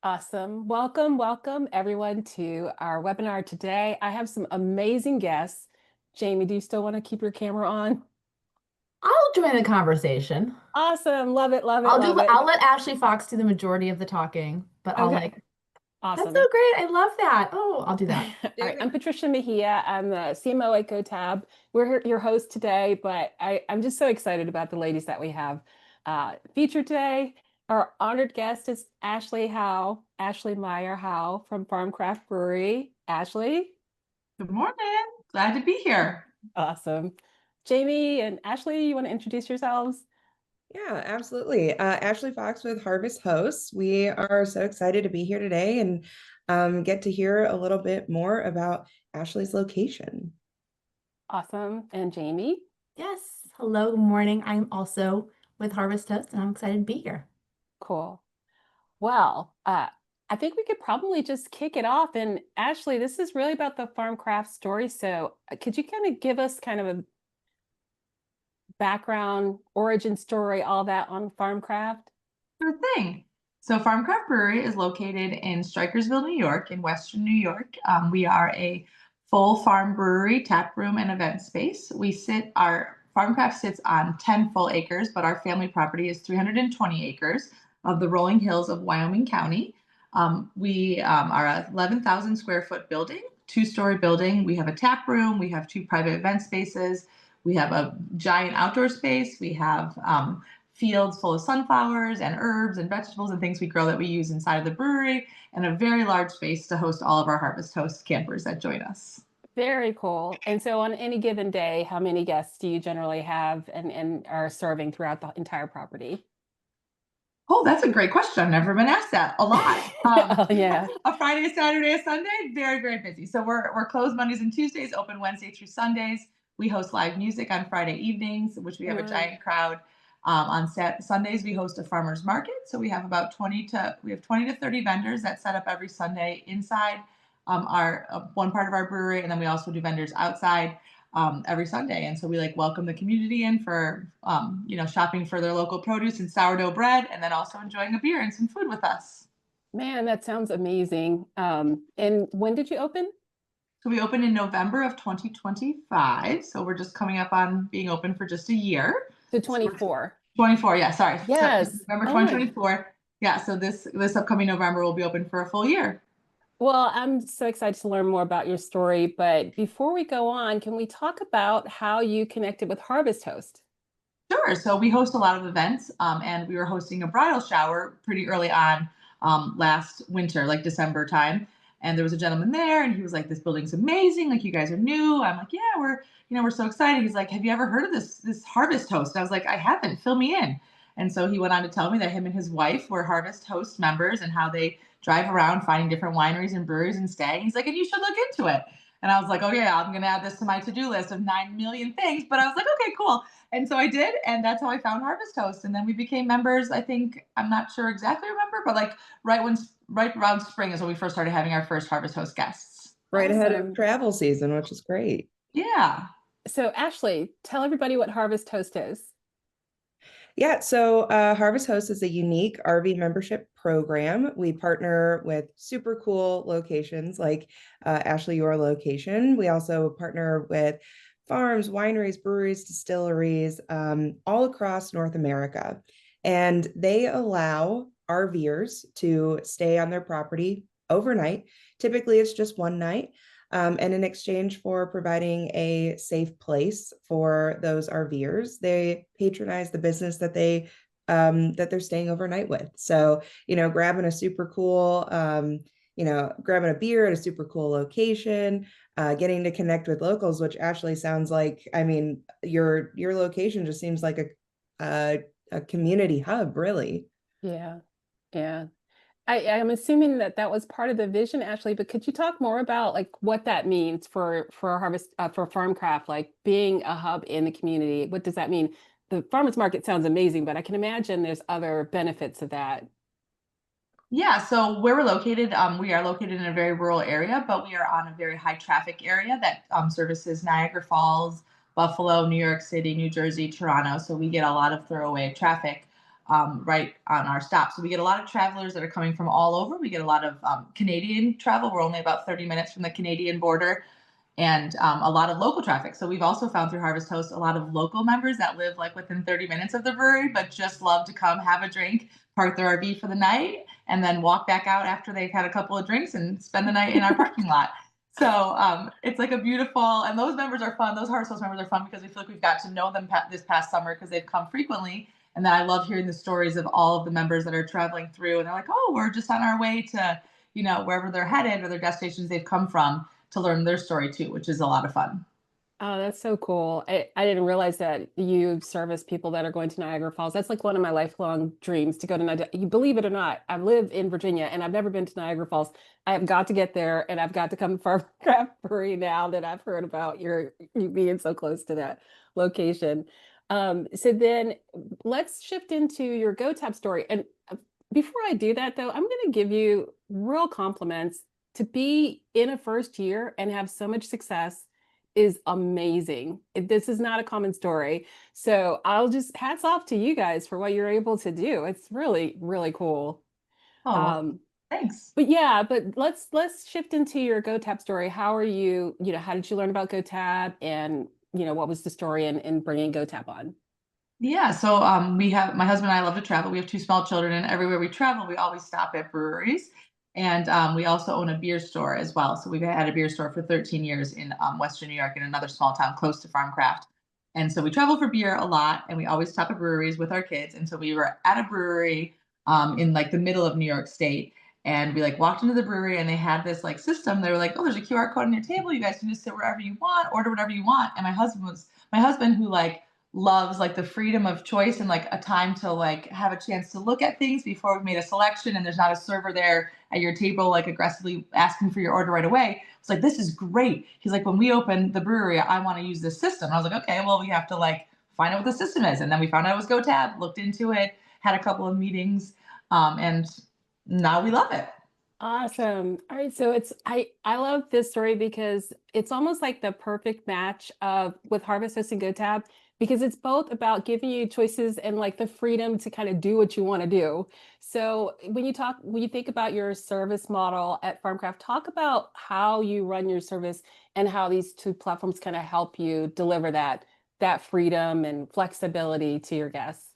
Awesome. Welcome everyone to our webinar today. I have some amazing guests. Jamie, do you still want to keep your camera on? I'll join the conversation. Awesome. Love it, love it, I'll do love the, I'll it. let Ashley Fox do the majority of the talking, but I'll Okay, that's so awesome. great. I love that. Oh, I'll do that. All right, I'm Patricia Mejia. I'm the CMO at GoTab. We're your host today, but I'm just so excited about the ladies that we have featured today. Our honored guest is Ashley Howe, Ashley Meyer Howe from FarmCraft Brewery. Ashley, Good morning. Glad to be here. awesome. Jamie and Ashley, you want to introduce yourselves? Yeah, absolutely. Ashley Fox with Harvest Hosts. We are so excited to be here today and get to hear a little bit more about Ashley's location. Awesome. And Jamie? Yes. Hello, good morning. I'm also with Harvest Toast and I'm excited to be here. Cool. Well, I think we could probably just kick it off. And Ashley, this is really about the FarmCraft story. So could you kind of give us kind of a background, origin story, all that on FarmCraft? Sure thing. So FarmCraft Brewery is located in Strikersville, New York, in Western New York. We are a full farm brewery, tap room, and event space. Our FarmCraft sits on 10 full acres, but our family property is 320 acres of the rolling hills of Wyoming County. We are a 11,000 square foot building, two-story building. We have a tap room. We have two private event spaces. We have a giant outdoor space. We have fields full of sunflowers and herbs and vegetables and things we grow that we use inside of the brewery, and a very large space to host all of our Harvest Host campers that join us. Very cool. And so on any given day, how many guests do you generally have and are serving throughout the entire property? Oh, that's a great question. I've never been asked that. A lot. Oh, yeah. A Friday, a Saturday, a Sunday, very, very busy. So we're closed Mondays and Tuesdays, open Wednesday through Sundays. We host live music on Friday evenings, which we have a giant crowd. On Sundays, we host a farmers market. So we have 20 to 30 vendors that set up every Sunday inside our one part of our brewery, and then we also do vendors outside every Sunday. And so we welcome the community in for shopping for their local produce and sourdough bread, and then also enjoying a beer and some food with us. Man, that sounds amazing. And when did you open? So we opened in November of 2025. So we're just coming up on being open for just a year. So 24. 24, yeah, sorry. Yes. November Oh 2024. Yeah, so this upcoming November will be open for a full year. Well, I'm so excited to learn more about your story, but before we go on, can we talk about how you connected with Harvest Host? Sure. So we host a lot of events, and we were hosting a bridal shower pretty early on last winter, like December time. And there was a gentleman there, and he was like, "This building's amazing. Like, you guys are new." I'm like, "Yeah, we're so excited." He's like, "Have you ever heard of this Harvest Host?" And I was like, "I haven't. Fill me in." And so he went on to tell me that him and his wife were Harvest Host members and how they drive around finding different wineries and breweries and staying. He's like, "And you should look into it." And I was like, "Oh yeah, I'm gonna add this to my to-do list of 9 million things." But I was like, "Okay, cool." And so I did, and that's how I found Harvest Host. And then we became members. I think I'm not sure exactly remember, but right around spring is when we first started having our first Harvest Host guests. Right ahead of Awesome. travel season, which is great. Yeah. So Ashley, tell everybody what Harvest Host is. Yeah, so Harvest Host is a unique RV membership program. We partner with super cool locations like Ashley, your location. We also partner with farms, wineries, breweries, distilleries, all across North America. And they allow RVers to stay on their property overnight. Typically, it's just one night. And in exchange for providing a safe place for those RVers, they patronize the business that they're staying overnight with. So, grabbing a super cool, grabbing a beer at a super cool location, getting to connect with locals, which actually sounds like, I mean, your location just seems like a community hub, really. Yeah. Yeah. I'm assuming that that was part of the vision, Ashley, but could you talk more about like what that means for Harvest for FarmCraft, like being a hub in the community? What does that mean? The farmers market sounds amazing, but I can imagine there's other benefits of that. Yeah, so where we are located in a very rural area, but we are on a very high traffic area that services Niagara Falls, Buffalo, New York City, New Jersey, Toronto. So we get a lot of throwaway traffic. right on our stop. So we get a lot of travelers that are coming from all over. We get a lot of Canadian travel. We're only about 30 minutes from the Canadian border, and a lot of local traffic. So we've also found through Harvest Host a lot of local members that live like within 30 minutes of the brewery, but just love to come have a drink, park their RV for the night, and then walk back out after they've had a couple of drinks and spend the night in our parking lot. So it's like a beautiful, and those members are fun. Those Harvest Host members are fun because we feel like we've got to know them this past summer because they've come frequently. And then I love hearing the stories of all of the members that are traveling through, and they're like, oh, we're just on our way to, wherever they're headed or their destinations they've come from, to learn their story too, which is a lot of fun. Oh, that's so cool. I didn't realize that you service people that are going to Niagara Falls. That's like one of my lifelong dreams to go to Niagara. You believe it or not, I live in Virginia and I've never been to Niagara Falls. I have got to get there and I've got to come to FarmCraft Brewery now that I've heard about you being so close to that location. So then let's shift into your GoTab story. And before I do that though, I'm going to give you real compliments to be in a first year and have so much success is amazing. This is not a common story. So I'll just hats off to you guys for what you're able to do. It's really, really cool. Oh, well, Um, thanks. but yeah, but let's shift into your GoTab story. How are you, how did you learn about GoTab and, what was the story in bringing GoTab on? Yeah, so we have my husband and I love to travel. We have two small children, and everywhere we travel, we always stop at breweries. And we also own a beer store as well. So we've had a beer store for 13 years in Western New York in another small town close to FarmCraft. And so we travel for beer a lot, and we always stop at breweries with our kids. And so we were at a brewery in like the middle of New York State, and we like walked into the brewery, and they had this like system. They were like, "Oh, there's a QR code on your table. You guys can just sit wherever you want, order whatever you want." And my husband who like loves like the freedom of choice and like a time to like have a chance to look at things before we've made a selection and there's not a server there at your table like aggressively asking for your order right away. It's like, this is great. He's like, when we open the brewery, I want to use this system. And I was like, okay, well, we have to like find out what the system is. And then we found out it was GoTab, looked into it, had a couple of meetings, and now we love it. Awesome. All right, so I love this story because it's almost like the perfect match of with Harvest Host and GoTab because it's both about giving you choices and like the freedom to kind of do what you want to do. So when you think about your service model at FarmCraft, talk about how you run your service and how these two platforms kind of help you deliver that freedom and flexibility to your guests.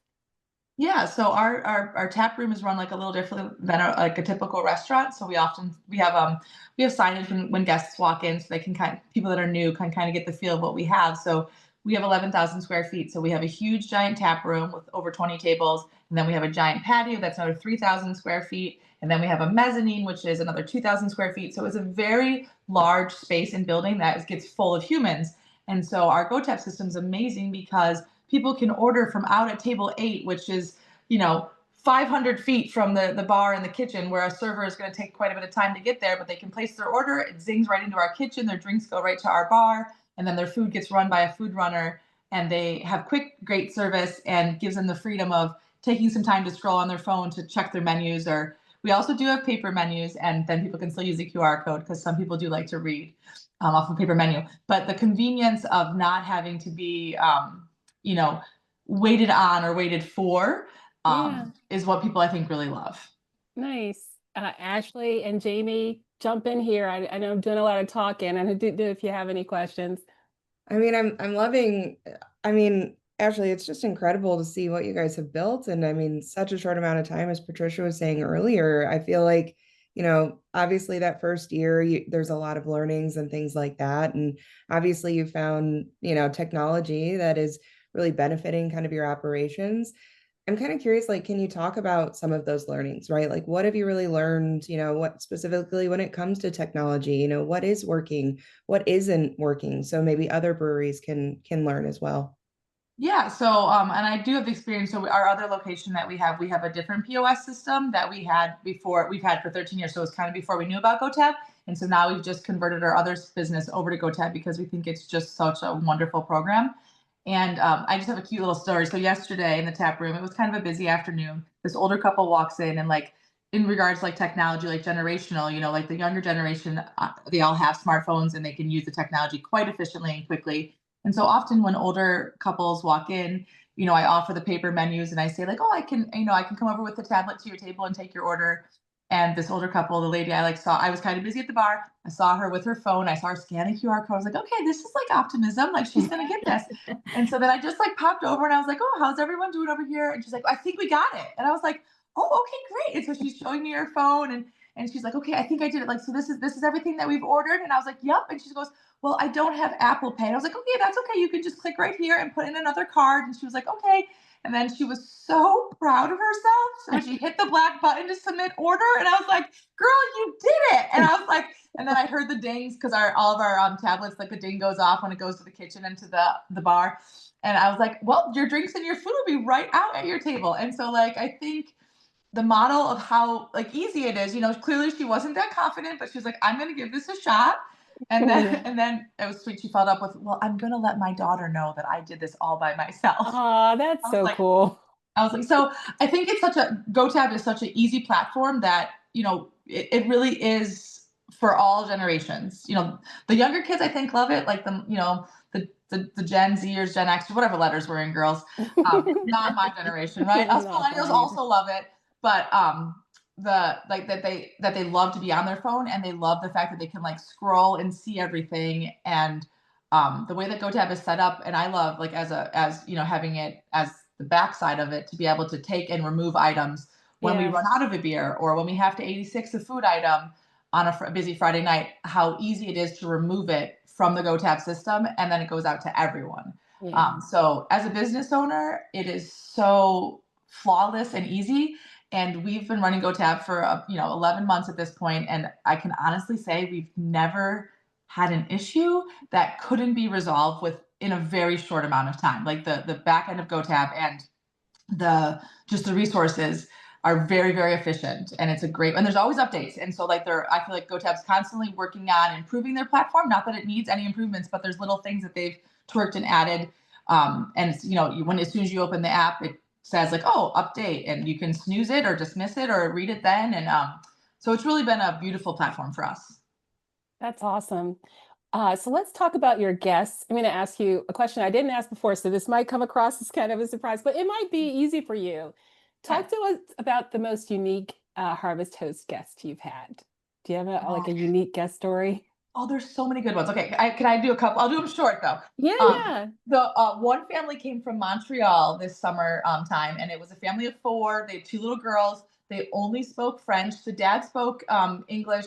Yeah, so our tap room is run like a little different than like a typical restaurant. So we have signage when guests walk in, so they can people that are new can kind of get the feel of what we have. So we have 11,000 square feet. So we have a huge giant tap room with over 20 tables, and then we have a giant patio that's another 3,000 square feet, and then we have a mezzanine which is another 2,000 square feet. So it's a very large space and building that gets full of humans. And so our GoTab system is amazing because people can order from out at table 8, which is, 500 feet from the bar and the kitchen, where a server is going to take quite a bit of time to get there, but they can place their order. It zings right into our kitchen. Their drinks go right to our bar, and then their food gets run by a food runner. And they have quick, great service and gives them the freedom of taking some time to scroll on their phone to check their menus. Or we also do have paper menus, and then people can still use the QR code because some people do like to read off a paper menu. But the convenience of not having to be, you know, waited on or waited for Yeah. is what people I think really love. Nice. Ashley and Jamie, jump in here. I know I'm doing a lot of talking, and I do if you have any questions. I mean, I'm loving, I mean, Ashley, it's just incredible to see what you guys have built. And I mean, such a short amount of time, as Patricia was saying earlier, I feel like, obviously that first year, there's a lot of learnings and things like that. And obviously you found, technology that is really benefiting kind of your operations. I'm kind of curious, like, can you talk about some of those learnings, right? Like, what have you really learned, what specifically when it comes to technology, what is working, what isn't working? So maybe other breweries can learn as well. Yeah, so and I do have the experience. So our other location that we have a different POS system that we've had for 13 years. So it's kind of before we knew about GoTab. And so now we've just converted our other business over to GoTab because we think it's just such a wonderful program. And I just have a cute little story. So yesterday in the tap room, it was kind of a busy afternoon. This older couple walks in, and like in regards to like technology, like generational, like the younger generation, they all have smartphones and they can use the technology quite efficiently and quickly. And so often when older couples walk in, I offer the paper menus and I say like, oh, I can come over with the tablet to your table and take your order. And this older couple, the lady I was kind of busy at the bar. I saw her with her phone. I saw her scan a QR code. I was like, okay, this is like optimism. Like she's going to get this. And so then I just like popped over and I was like, oh, how's everyone doing over here? And she's like, I think we got it. And I was like, oh, okay, great. And so she's showing me her phone and she's like, okay, I think I did it. Like, so this is everything that we've ordered. And I was like, yep. And she goes, well, I don't have Apple Pay. And I was like, okay, that's okay. You can just click right here and put in another card. And she was like, okay. And then she was so proud of herself. So she hit the black button to submit order. And I was like, girl, you did it. And I was like, and then I heard the dings because all of our tablets, like the ding goes off when it goes to the kitchen and to the bar. And I was like, well, your drinks and your food will be right out at your table. And so like, I think the model of how like easy it is, clearly she wasn't that confident, but she was like, I'm going to give this a shot. And then it was sweet. She followed up with, well, I'm going to let my daughter know that I did this all by myself. Oh, that's so cool. I was like, so I think GoTab is such an easy platform that, it really is for all generations. The younger kids, I think, love it. Like the Gen Zers, Gen X, whatever letters we're in, girls. Not my generation, right? Us millennials also love it. But that they love to be on their phone and they love the fact that they can like scroll and see everything. And the way that GoTab is set up, and I love like as having it as the backside of it to be able to take and remove items when we run out of a beer or when we have to 86 a food item on a busy Friday night, how easy it is to remove it from the GoTab system. And then it goes out to everyone. Yeah. So as a business owner, it is so flawless and easy. And we've been running GoTab for 11 months at this point, and I can honestly say we've never had an issue that couldn't be resolved in a very short amount of time. Like the back end of GoTab and the resources are very, very efficient, and and there's always updates. And so I feel like GoTab's constantly working on improving their platform. Not that it needs any improvements, but there's little things that they've twerked and added. And as soon as you open the app, it says like, oh, update, and you can snooze it or dismiss it or read it then. And so it's really been a beautiful platform for us. That's awesome. So let's talk about your guests. I'm going to ask you a question I didn't ask before, so this might come across as kind of a surprise, but it might be easy for you. Talk to us about the most unique Harvest Host guest you've had. Do you have a unique guest story? Oh, there's so many good ones. Okay, can I do a couple? I'll do them short though. Yeah. The one family came from Montreal this summer time, and it was a family of 4. They had 2 little girls. They only spoke French. The dad spoke English,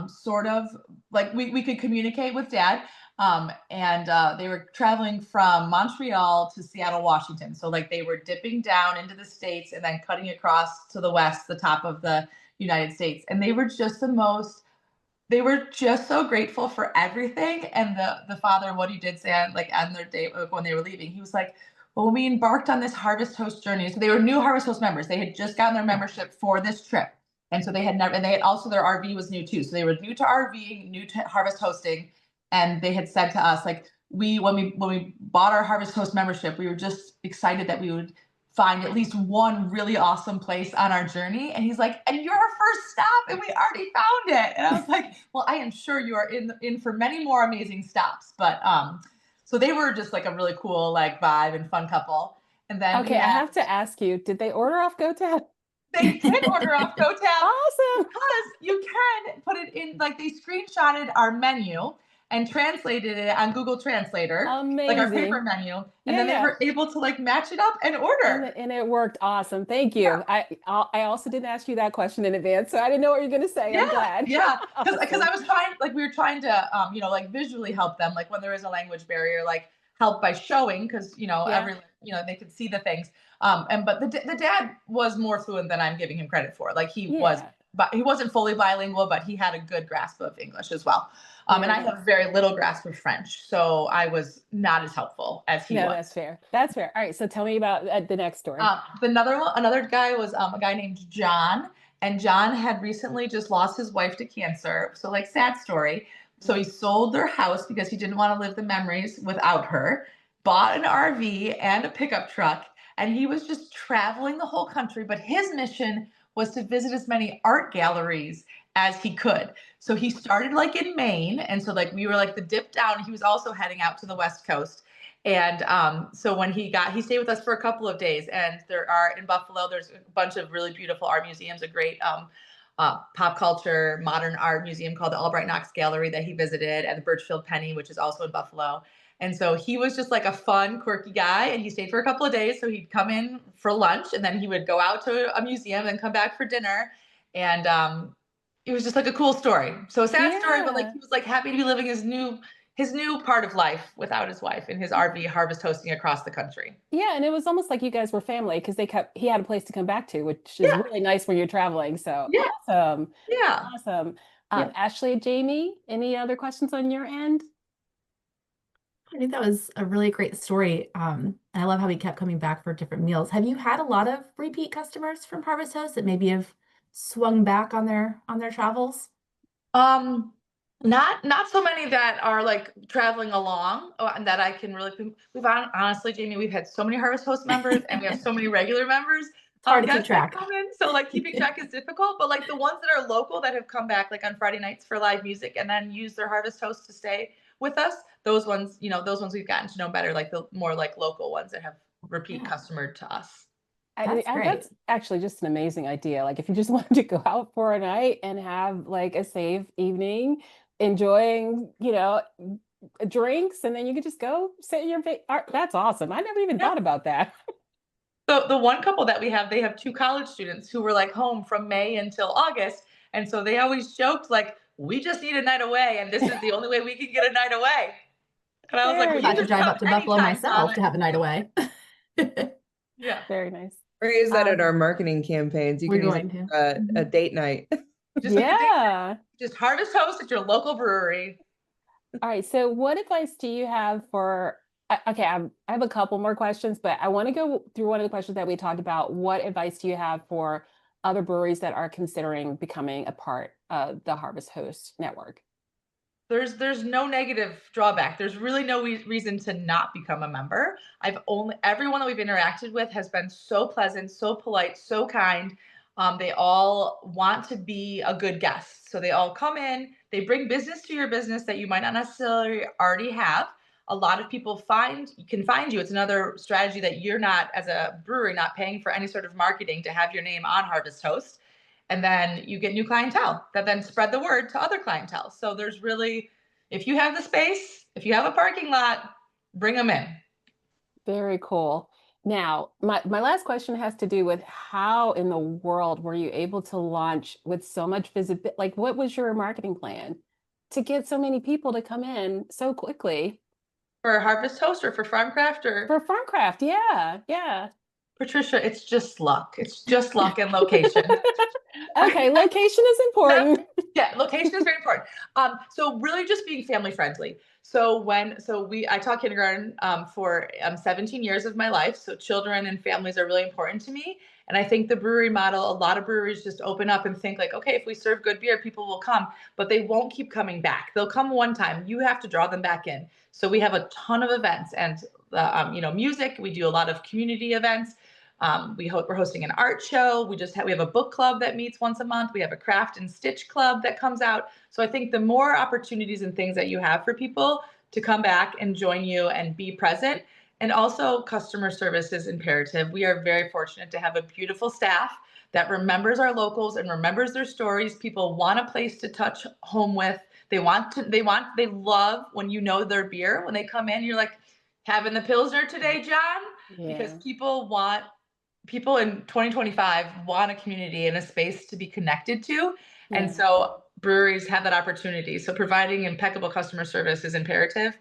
sort of like we could communicate with dad. And they were traveling from Montreal to Seattle, Washington. So like they were dipping down into the States and then cutting across to the West, the top of the United States. And they were just so grateful for everything. And the father, what he did say on their date when they were leaving, he was like, well, when we embarked on this Harvest Host journey, so they were new Harvest Host members. They had just gotten their membership for this trip. And so they had never, and they had also, their RV was new too. So they were new to RVing, new to Harvest Hosting. And they had said to us, like, when we bought our Harvest Host membership, we were just excited that we would find at least one really awesome place on our journey. And he's like, and you're our first stop, and we already found it. And I was like, well, I am sure you are in for many more amazing stops. But so they were just like a really cool like vibe and fun couple. And then I have to ask you, did they order off GoTab? They did order off GoTab. Awesome. Because you can put it in, like they screenshotted our menu and translated it on Google Translator, Amazing. like our paper menu, and then they were able to like match it up and order. And it worked awesome. Thank you. Yeah. I also didn't ask you that question in advance, so I didn't know what you're going to say. I'm glad. Yeah, because I was we were trying to like visually help them, like when there is a language barrier, like help by showing, because they could see the things. But the dad was more fluent than I'm giving him credit for. Like he was, but he wasn't fully bilingual, but he had a good grasp of English as well. And I have very little grasp of French, so I was not as helpful as he was. That's fair. That's fair. All right, so tell me about the next story. Another guy was a guy named John, and John had recently just lost his wife to cancer. So like sad story. So he sold their house because he didn't want to live the memories without her, bought an RV and a pickup truck, and he was just traveling the whole country. But his mission was to visit as many art galleries as he could. So he started like in Maine. And so like we were like the dip down. He was also heading out to the West Coast. And so when he stayed with us for a couple of days, and in Buffalo, there's a bunch of really beautiful art museums, a great pop culture, modern art museum called the Albright Knox Gallery that he visited, and the Birchfield Penny, which is also in Buffalo. And so he was just like a fun, quirky guy, and he stayed for a couple of days. So he'd come in for lunch, and then he would go out to a museum and come back for dinner. And it was just like a cool story. So a sad story, but like Yeah. he was like happy to be living his new part of life without his wife in his RV harvest hosting across the country. Yeah, and it was almost like you guys were family because he had a place to come back to, which is Yeah, really nice when you're traveling. So yeah, awesome. yeah, Awesome. yeah. Ashley, Jamie, any other questions on your end? I think that was a really great story. And I love how he kept coming back for different meals. Have you had a lot of repeat customers from Harvest Host that maybe have swung back on their travels? Um, not so many that are like traveling along, and that I can really. Honestly, Jamie, we've had so many Harvest Host members, and we have so many regular members. It's hard to keep Guests that track. come in, so like keeping track is difficult. But like the ones that are local that have come back, like on Friday nights for live music, and then use their Harvest Host to stay with us. Those ones, those ones we've gotten to know better, like the more like local ones that have repeat Yeah, customer to us. that's great. That's actually just an amazing idea. Like if you just wanted to go out for a night and have like a safe evening, enjoying, drinks, and then you could just go sit in your art. That's awesome. I never even Yeah. thought about that. So the one couple that we have, they have two college students who were like home from May until August. And so they always joked like, we just need a night away. And this is the only way we can get a night away. And I was like, Very well, you I had to just nice. drive come up to Buffalo anytime, myself to Donna. have a night away. Yeah. Very nice. Or use that at Um, our marketing campaigns. You We're can use going to. a date night. Just like a date night. yeah. Just harvest host at your local brewery. All right. So, what advice do you have for? Okay, I have a couple more questions, but I want to go through one of the questions that we talked about. What advice do you have for other breweries that are considering becoming a part of the Harvest Host network? There's no negative drawback. There's really no reason to not become a member. Everyone that we've interacted with has been so pleasant, so polite, so kind. They all want to be a good guest. So they all come in, they bring business to your business that you might not necessarily already have. A lot of people can find you. It's another strategy that you're not, as a brewery, not paying for any sort of marketing to have your name on Harvest Host. And then you get new clientele that then spread the word to other clientele. So there's really, if you have the space, if you have a parking lot, bring them in. Very cool. Now, my last question has to do with how in the world were you able to launch with so much visibility? Like, what was your marketing plan to get so many people to come in so quickly? For Harvest Host or for FarmCraft or For FarmCraft, yeah, yeah. Patricia, it's just luck. It's just luck and location. Okay, location is important. Yeah, location is very important. So really just being family friendly. I taught kindergarten for 17 years of my life. So children and families are really important to me. And I think the brewery model, a lot of breweries just open up and think like, okay, if we serve good beer, people will come, but they won't keep coming back. They'll come one time. You have to draw them back in. So we have a ton of events and music. We do a lot of community events. We're hosting an art show. We have a book club that meets once a month. We have a craft and stitch club that comes out. So I think the more opportunities and things that you have for people to come back and join you and be present, and also customer service is imperative. We are very fortunate to have a beautiful staff that remembers our locals and remembers their stories. People want a place to touch home with. They love when you know their beer. When they come in, you're like, having the Pilsner today, John? Because Yeah, people in 2025 want a community and a space to be connected to. And yeah, so breweries have that opportunity. So providing impeccable customer service is imperative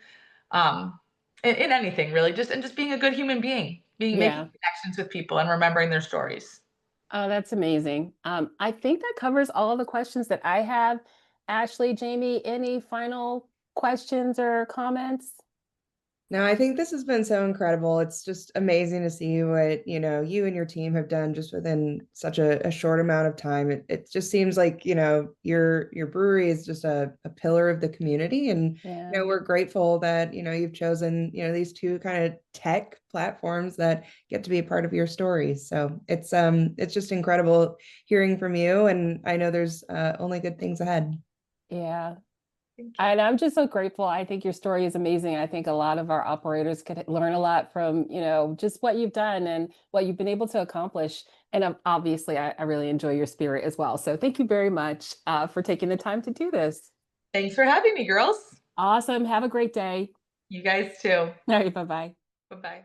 in anything really, just being a good human being, making yeah. connections with people and remembering their stories. Oh, that's amazing. I think that covers all of the questions that I have. Ashley, Jamie, any final questions or comments? No, I think this has been so incredible. It's just amazing to see what, you and your team have done just within such a short amount of time. It just seems like, your brewery is just a pillar of the community. And, Yeah, we're grateful that, you've chosen, these two kind of tech platforms that get to be a part of your story. So it's just incredible hearing from you. And I know there's only good things ahead. yeah. Thank you. And I'm just so grateful. I think your story is amazing. I think a lot of our operators could learn a lot from, just what you've done and what you've been able to accomplish. And obviously, I really enjoy your spirit as well. So thank you very much for taking the time to do this. Thanks for having me, girls. Awesome. Have a great day. You guys too. All right. Bye-bye. Bye-bye.